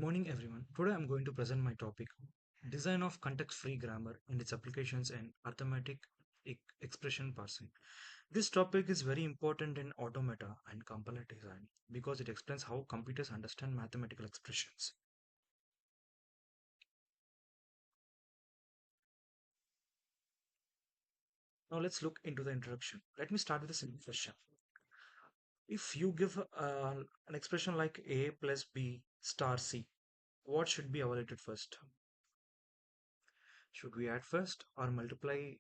Morning everyone. Today I'm going to present my topic Design of Context-Free Grammar and its applications in Arithmetic Expression Parsing. This topic is very important in automata and compiler design because it explains how computers understand mathematical expressions. Now let's look into the introduction. Let me start with a simple question. If you give an expression like A plus B star C, what should be evaluated first? Should we add first or multiply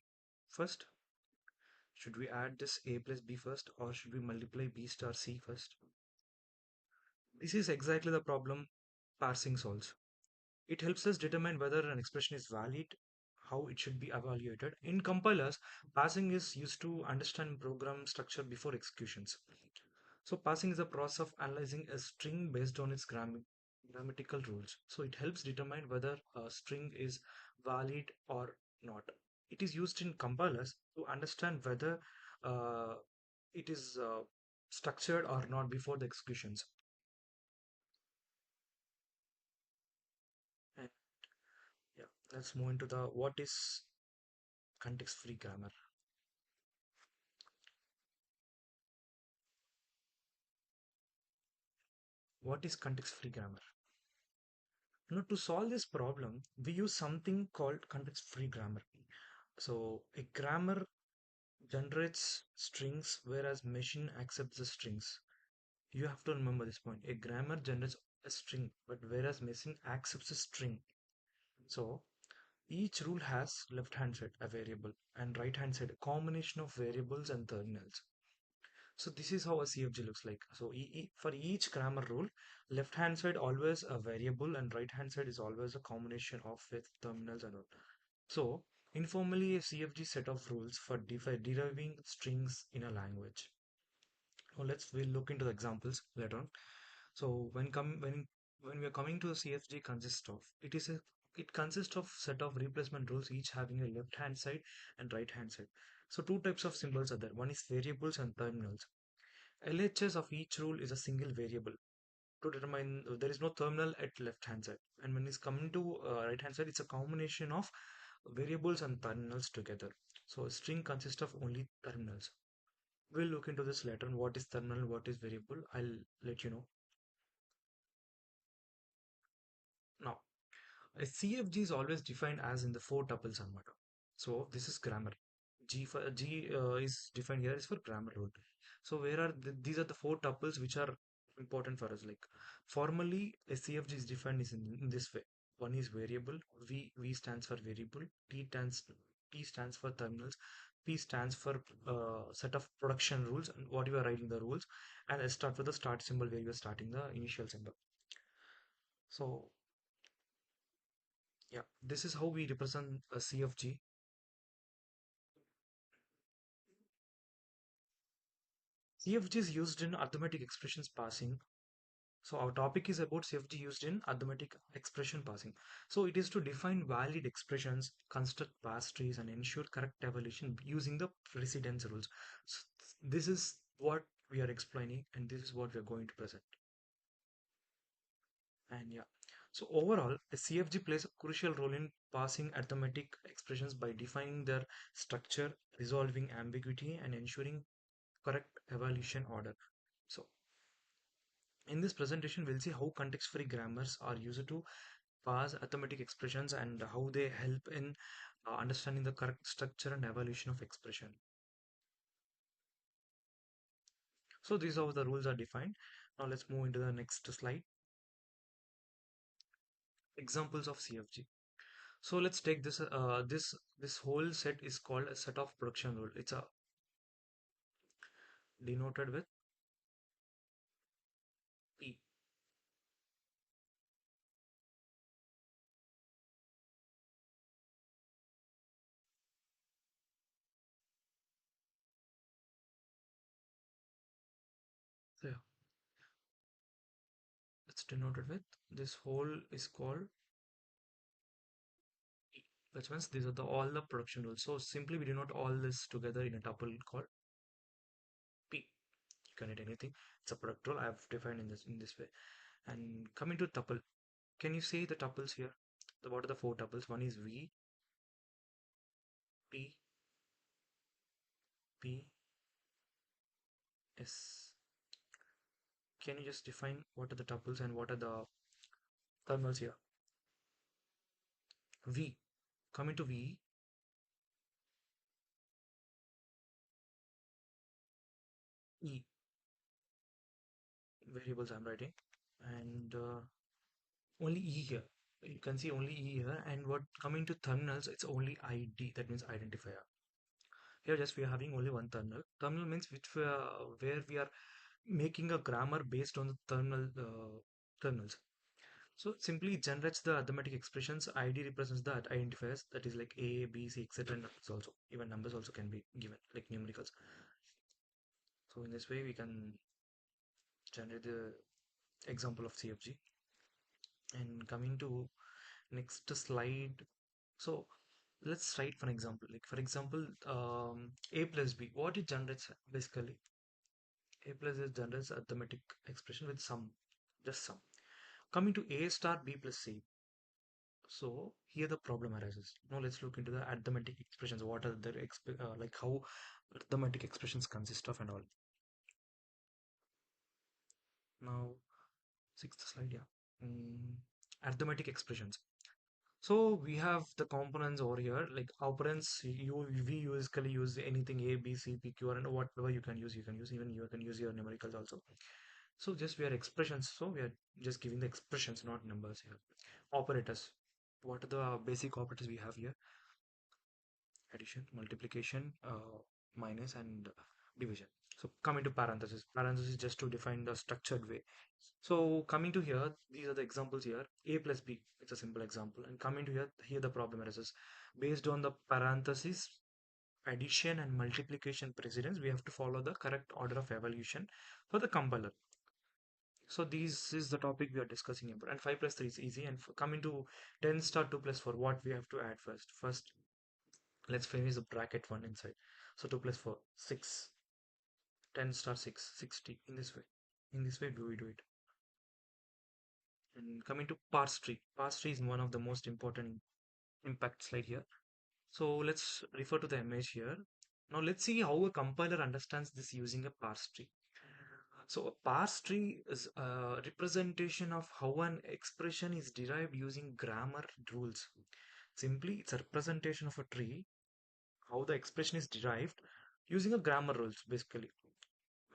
first? Should we add this A plus B first or should we multiply B star C first? This is exactly the problem parsing solves. It helps us determine whether an expression is valid, how it should be evaluated. In compilers, parsing is used to understand program structure before executions. So parsing is a process of analyzing a string based on its grammatical rules. So it helps determine whether a string is valid or not. It is used in compilers to understand whether uh, it is structured or not before the executions. And yeah, let's move into the what is context-free grammar. What is context-free grammar? Now, to solve this problem, we use something called context-free grammar. So a grammar generates strings whereas machine accepts the strings. You have to remember this point. A grammar generates a string, but whereas machine accepts a string. So each rule has left hand side a variable and right hand side a combination of variables and terminals. So this is how a CFG looks like. So for each grammar rule, left hand side always a variable and right hand side is always a combination of with terminals and all. So informally a CFG set of rules for deriving strings in a language. Now we'll look into the examples later on. So when we are coming to the CFG consists of it consists of set of replacement rules each having a left hand side and right hand side. So two types of symbols are there. One is variables and terminals. LHS of each rule is a single variable to determine there is no terminal at left hand side, and when it's coming to right hand side it's a combination of variables and terminals together. So a string consists of only terminals. We'll look into this later on what is terminal, what is variable. I'll let you know. Now a CFG is always defined as in the four tuples armada. So this is grammar. G is defined here is for grammar rule. So these are the four tuples which are important for us. Like formally, a CFG is defined is in this way. One is variable. V stands for variable. T stands for terminals. P stands for set of production rules and what you are writing the rules. And S start with the start symbol where you are starting the initial symbol. So yeah, this is how we represent a CFG. CFG is used in arithmetic expressions parsing. So our topic is about CFG used in arithmetic expression parsing. So it is to define valid expressions, construct parse trees, and ensure correct evaluation using the precedence rules. So this is what we are explaining, and this is what we are going to present. And yeah, so overall, a CFG plays a crucial role in parsing arithmetic expressions by defining their structure, resolving ambiguity, and ensuring correct evaluation order. So in this presentation, we'll see how context-free grammars are used to parse arithmetic expressions and how they help in understanding the correct structure and evaluation of expression. So these are how the rules are defined. Now let's move into the next slide. Examples of CFG. So let's take this whole set is called a set of production rule. It's a denoted with P. So yeah, it's denoted with this whole is called P, which means these are all the production rules. So simply we denote all this together in a tuple called P. You can hit anything. It's a product rule I have defined in this way. And coming to tuple, Can you say the tuples here? What are the four tuples? One is V, P, P, S. Can you just define what are the tuples and what are the thermals here? V. Coming to V, E. Variables I'm writing. And only E here. You can see only E here. And what coming to terminals, it's only ID. That means identifier. Here just we are having only one terminal. Terminal means where we are making a grammar based on the terminals. So it simply generates the arithmetic expressions. ID represents the identifiers, that is like A, B, C, etc. And numbers also. Even numbers also can be given like numericals. So in this way we can generate the example of CFG. And coming to next slide. So let's write for an example. Like for example, A plus B. What it generates basically? A plus is generates arithmetic expression with sum, just sum. Coming to A star B plus C. So here the problem arises. Now let's look into the arithmetic expressions. What are the like how arithmetic expressions consist of and all. Now sixth slide, yeah. Arithmetic expressions. So we have the components over here, like operands. We usually use anything A, B, C, P, Q, and whatever you can use. You can use even you can use your numericals also. So just we are expressions. So we are just giving the expressions, not numbers here. Operators. What are the basic operators we have here? Addition, multiplication, minus, and division. So coming to parentheses. Parentheses just to define the structured way. So coming to here, these are the examples here. A plus B, it's a simple example. And coming to here the problem arises. Based on the parentheses, addition and multiplication precedence, we have to follow the correct order of evolution for the compiler. So this is the topic we are discussing about. And 5 plus 3 is easy. And coming to 10 star 2 plus 4, what we have to add first? First, let's finish the bracket 1 inside. So 2 plus 4, 6. 10 star 6, 60. In this way. In this way, do we do it? And coming to parse tree. Parse tree is one of the most important impact slide here. So let's refer to the image here. Now let's see how a compiler understands this using a parse tree. So a parse tree is a representation of how an expression is derived using grammar rules. Simply, it's a representation of a tree, how the expression is derived using a grammar rules basically.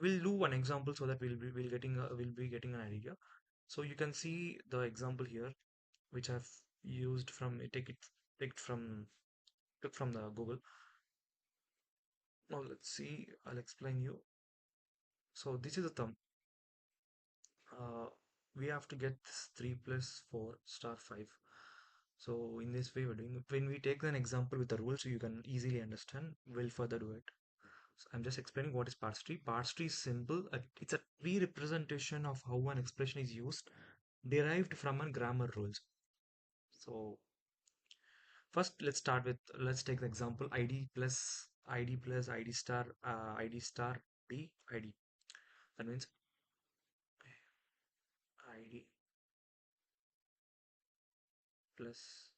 We'll do one example so that we'll be getting an idea. So you can see the example here, which I've used from take it from took from the Google. Now let's see. I'll explain you. So this is a thumb. Uh, we have to get this 3 plus 4 star 5. So in this way we're doing. When we take an example with the rules, so you can easily understand. We'll further do it. So I'm just explaining what is parse tree. Parse tree is simple. It's a tree representation of how an expression is used, derived from a grammar rules. So first, let's take the example ID plus ID star B ID. That means ID plus,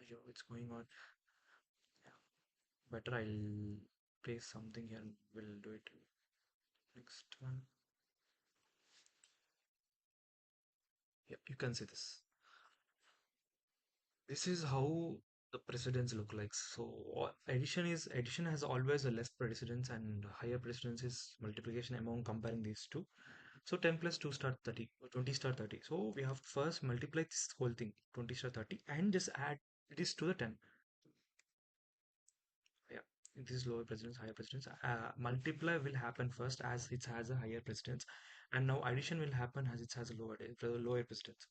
yo, it's going on. Yeah. Better I'll paste something here and we'll do it. Next one. Yep, you can see this. This is how the precedence look like. So addition has always a less precedence and higher precedence is multiplication among comparing these two. So 10 plus 2 star 30 or 20 star 30. So we have to first multiply this whole thing 20 star 30 and just add this to the 10. Yeah, this is lower precedence, higher precedence. Multiply will happen first as it has a higher precedence, and now addition will happen as it has a lower precedence.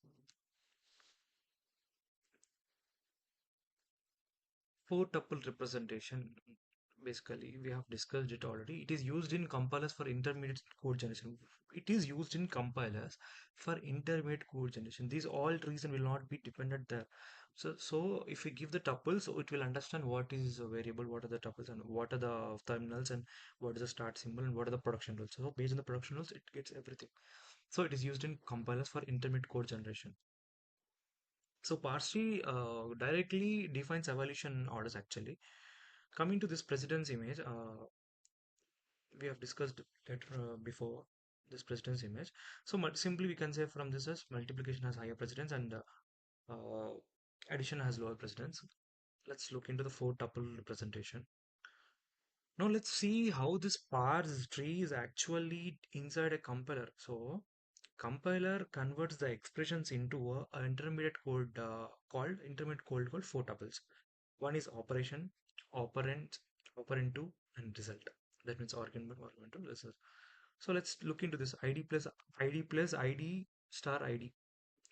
Four tuple representation, basically, we have discussed it already. It is used in compilers for intermediate code generation. It is used in compilers for intermediate code generation. These all reason will not be dependent there. So if we give the tuples, so it will understand what is a variable, what are the tuples, and what are the terminals, and what is the start symbol, and what are the production rules. So based on the production rules, it gets everything. So it is used in compilers for intermediate code generation. So Parsing directly defines evaluation orders actually. Coming to this precedence image, we have discussed that before, this precedence image. So simply we can say from this as multiplication has higher precedence and uh, addition has lower precedence. Let's look into the four tuple representation. Now let's see how this parse tree is actually inside a compiler. So compiler converts the expressions into a intermediate code called four tuples. One is operation, operand, operand two, and result. That means argument, argument two, result. So let's look into this ID plus ID star ID.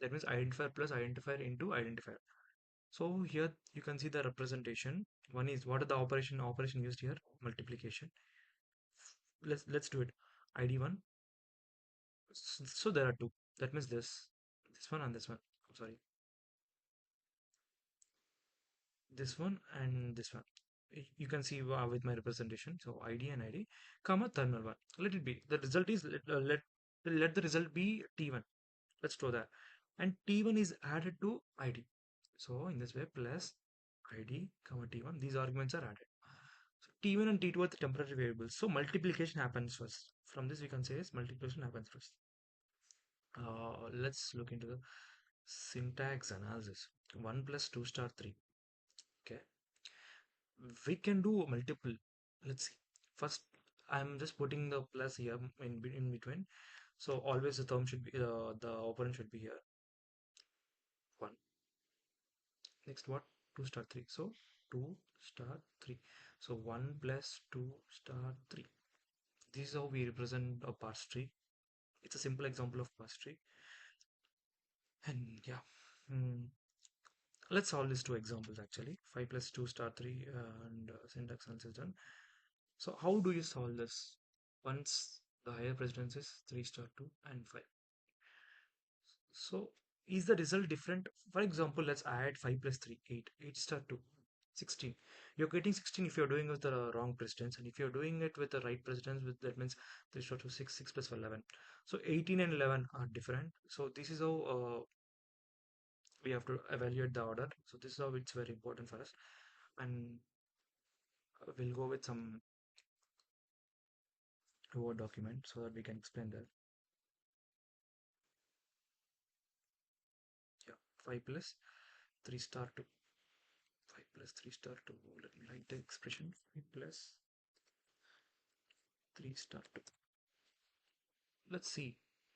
That means identifier plus identifier into identifier. So here you can see the representation. One is what are the operation used here? Multiplication. Let's do it. ID1. So there are two. That means this one and this one. I'm sorry, this one and this one. You can see with my representation. So ID and ID, comma terminal one. Let it be. The result is let the result be T1. Let's throw that. And T1 is added to ID. So in this way, plus ID, comma T1, these arguments are added. So T1 and T2 are the temporary variables. So multiplication happens first. From this, we can say is multiplication happens first. Let's look into the syntax analysis. 1 plus 2 star 3. Okay. We can do multiple. Let's see. First, I'm just putting the plus here in between. So always the term should be, the operand should be here. 1. Next what? 2 star 3. So 2 star 3. So 1 plus 2 star 3. This is how we represent a parse tree. It's a simple example of parse tree. And yeah, hmm, let's solve these two examples actually. 5 plus 2 star 3 and syntax analysis done. So how do you solve this? Once the higher precedence is 3 star 2 and 5. So is the result different? For example, let's add 5 plus 3, 8. 8 star 2, 16. You're getting 16 if you're doing with the wrong precedence, and if you're doing it with the right precedence, with that means 3 star 2, 6, 6 plus 11. So 18 and 11 are different. So this is how we have to evaluate the order. So this is how it's very important for us. And we'll go with some Word document so that we can explain that. Yeah, 5 plus 3 star 2. 5 plus 3 star 2. Let me write the expression. 5 plus 3 star 2. Let's see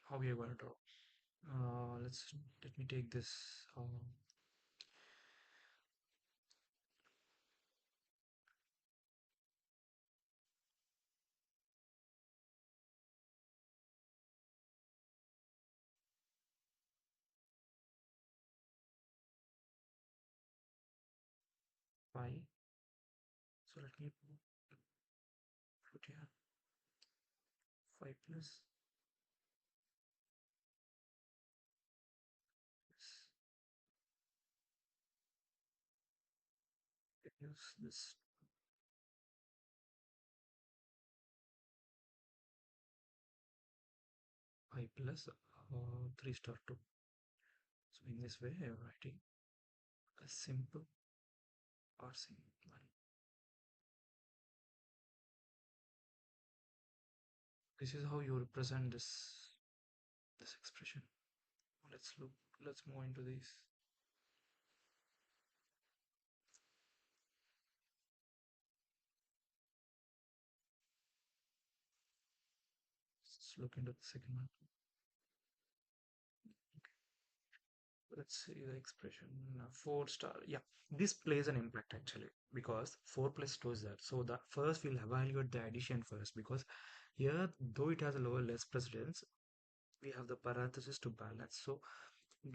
how we are going to draw. Let me take this. 5. So let me put here 5 plus use this 5 plus 3 star 2. So in this way, I am writing a simple parsing one. This is how you represent this expression. Let's look. Let's move into this. Let's look into the second one. Let's see the expression. 4 star. Yeah, this plays an impact actually because 4 plus 2 is there. So the first we'll evaluate the addition first because here, though it has a lower less precedence, we have the parenthesis to balance. So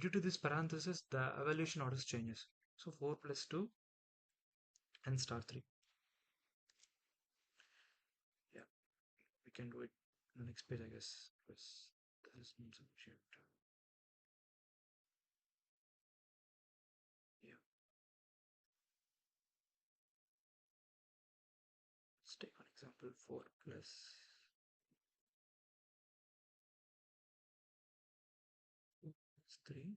due to this parenthesis, the evaluation orders changes. So 4 plus 2 and star 3. Yeah, we can do it in the next page, I guess, because there is no subject. Yeah, plus 3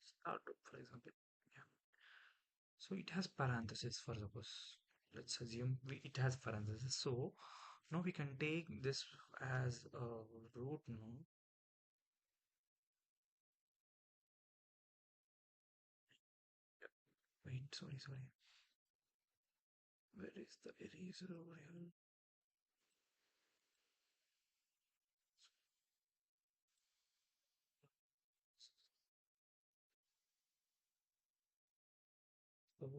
start up, for example. Yeah. So it has parentheses for suppose. Let's assume it has parentheses. So now we can take this as a root now. Wait, sorry. Where is the eraser over here? So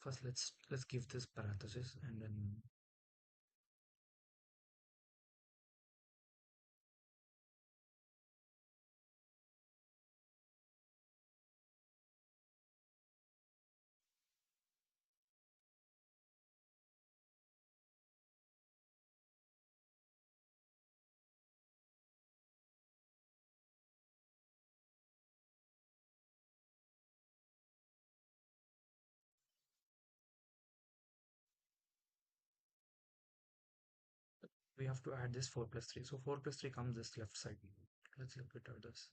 first let's give this parenthesis and then we have to add this 4 plus 3. So 4 plus 3 comes this left side. Let's look at this.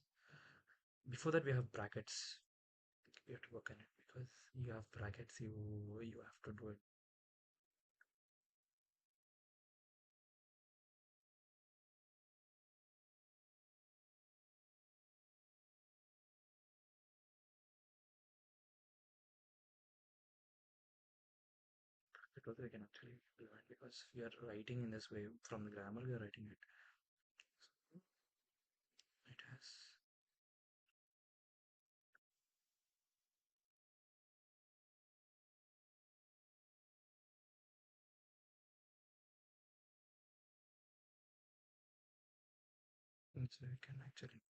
Before that we have brackets. We have to work on it because you have brackets, you have to do it. Because we can actually do it because we are writing in this way from the grammar we are writing it. So it has so we can actually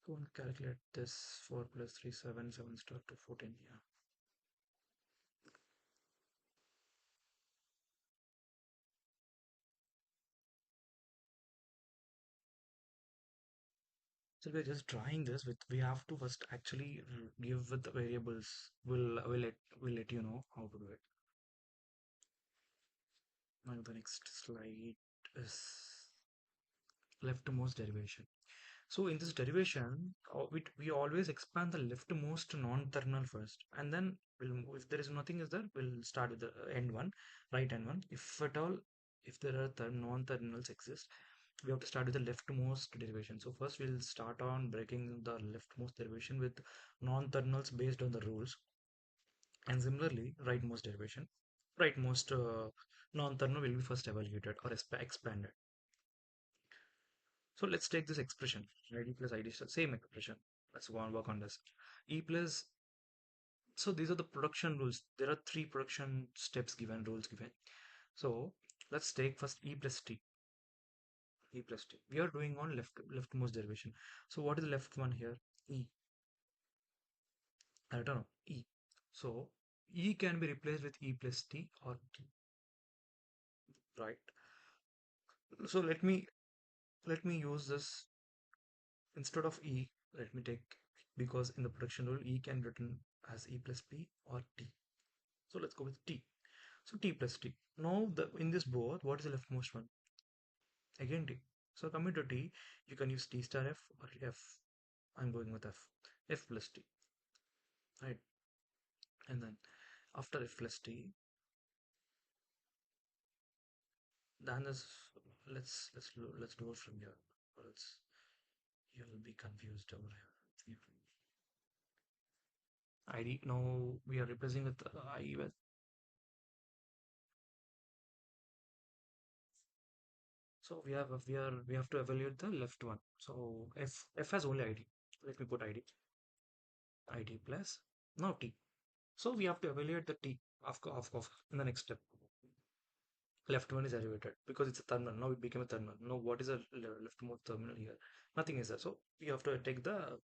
go and calculate this 4 plus 3 7 7 star to 14. Yeah. So we're just trying this with we have to first actually give with the variables. We'll let you know how to do it. Now the next slide is leftmost derivation. So in this derivation, we always expand the leftmost non-terminal first, and then if there is nothing is there, we'll start with the end one, right end one. If at all, if there are non-terminals exist, we have to start with the leftmost derivation. So first we'll start on breaking the leftmost derivation with non-terminals based on the rules, and similarly rightmost derivation. Rightmost non-terminal will be first evaluated or expanded. So let's take this expression, id plus id star, same expression. Let's go and work on this. E plus, so these are the production rules. There are three production steps given, rules given. So let's take first E plus T. E plus T. We are doing on leftmost derivation. So what is the left one here? E. I don't know. E. So E can be replaced with E plus T or T. Right. So let me use this instead of E. Let me take, because in the production rule E can be written as E plus P or T. So let's go with T. So T plus T. Now in this both, what is the leftmost one? Again T. So coming to T, you can use T star F or F. I'm going with F. F plus T. Right. And then after F plus T, then this let's do it from here. Or else you'll be confused over here. ID. Now we are replacing with I with. So we have to evaluate the left one. So F has only ID. Let me put ID plus now T. So we have to evaluate the T of in the next step. Left one is elevated because it's a terminal. Now it became a terminal. Now what is a leftmost terminal here? Nothing is there. So we have to take the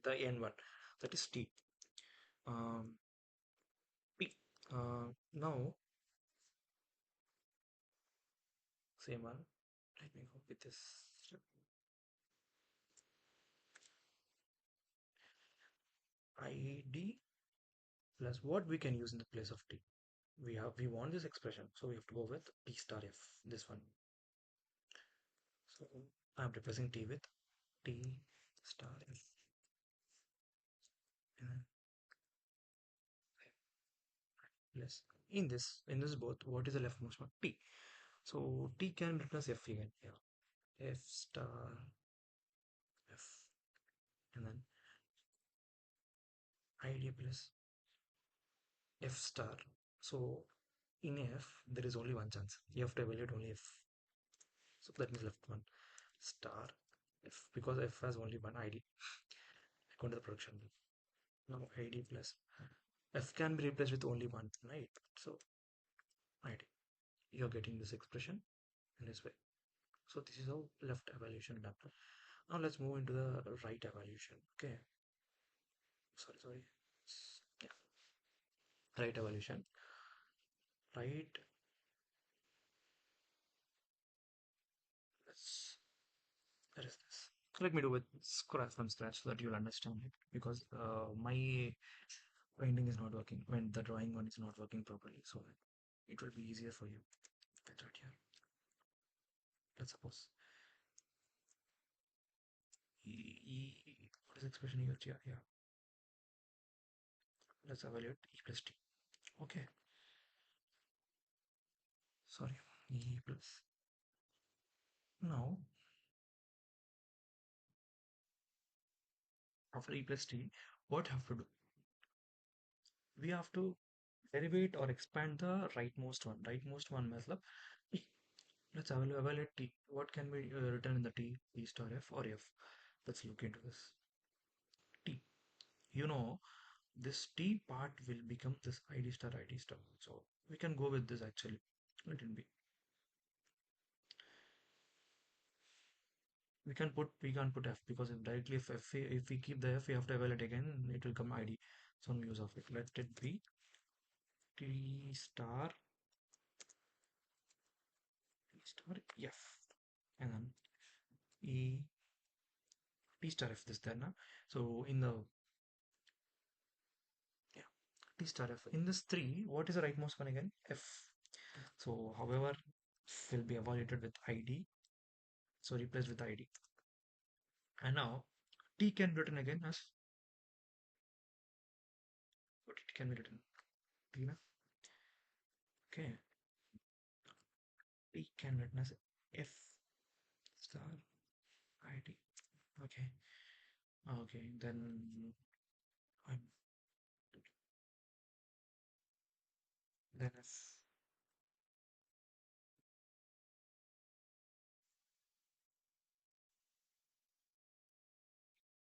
N one, that is T. Um, P. Now same one. Let me go with this. id plus what we can use in the place of t. We want this expression, so we have to go with t star f, this one. So I'm replacing t with t star f, and then plus in this both, what is the leftmost one? T. So t can replace f again. Yeah, f star f, and then id plus f star. So in f there is only one chance. You have to evaluate only f. So that means left one star f, because f has only one id. Go to the production. Now id plus f can be replaced with only one, right? So id. You're getting this expression in this way. So this is how left evaluation done. Now let's move into the right evaluation. Okay. Sorry. Yeah. Right evaluation. Right. Let's. Where is this? So let me do it scratch from scratch so that you'll understand it, because my painting is not working when the drawing one is not working properly. So it will be easier for you. Let's right here. Let's suppose what is the expression here? Yeah, yeah. Let's evaluate e plus t. Okay. Sorry. E plus. Now after e plus t, what have to do? We have to derivate or expand the rightmost one. Rightmost one matlab, let's evaluate t. What can be written in the t? T star f or f? Let's look into this. T. You know, this t part will become this id star id star. So we can go with this actually. Let it be. We can't put f, because if directly if we keep the f, we have to evaluate again. It will come id. So no use of it. Let it be t star f, and then e t star f this there now. So in the, yeah, t star f in this three, what is the rightmost one again? F. So however, will be evaluated with id. So replaced with id, and now t can be written again as, what it can be written? T na? Okay, t can be written as f star id. Okay, okay, then I'm then f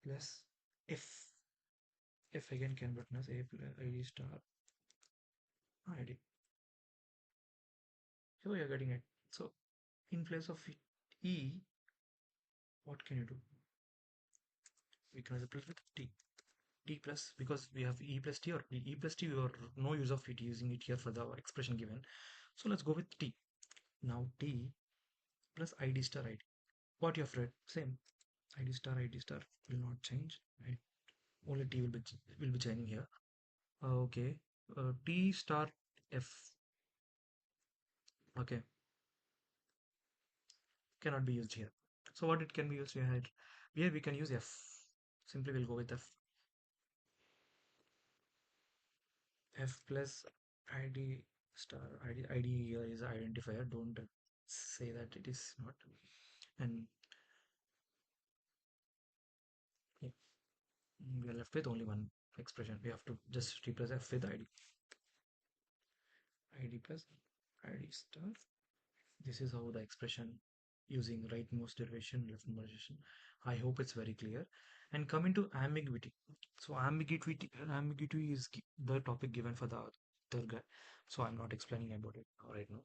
plus f. F again can be written as a plus id star id. So you're getting it. So in place of e, what can you do? We can replace with t plus, because we have e plus t or e plus t, or no use of it using it here for the expression given. So let's go with t. Now t plus id star id. What you have read? Same. Id star will not change. Right? Only t will be changing here. Okay. T star f. Okay. Cannot be used here. So what it can be used here? Here we can use f. Simply we'll go with f. F plus id star id here is identifier. Don't say that it is not. And yeah, we are left with only one expression. We have to just replace f with id plus id star. This is how the expression using rightmost derivation, leftmost derivation. I hope it's very clear. And coming to ambiguity. So ambiguity is the topic given for the third guy. So I'm not explaining about it right now.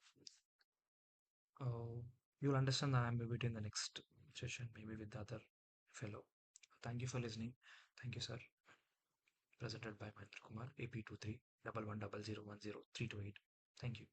You'll understand the ambiguity in the next session, maybe with the other fellow. Thank you for listening. Thank you, sir. Presented by Mahendra Kumar, AP23 1110010328. Thank you.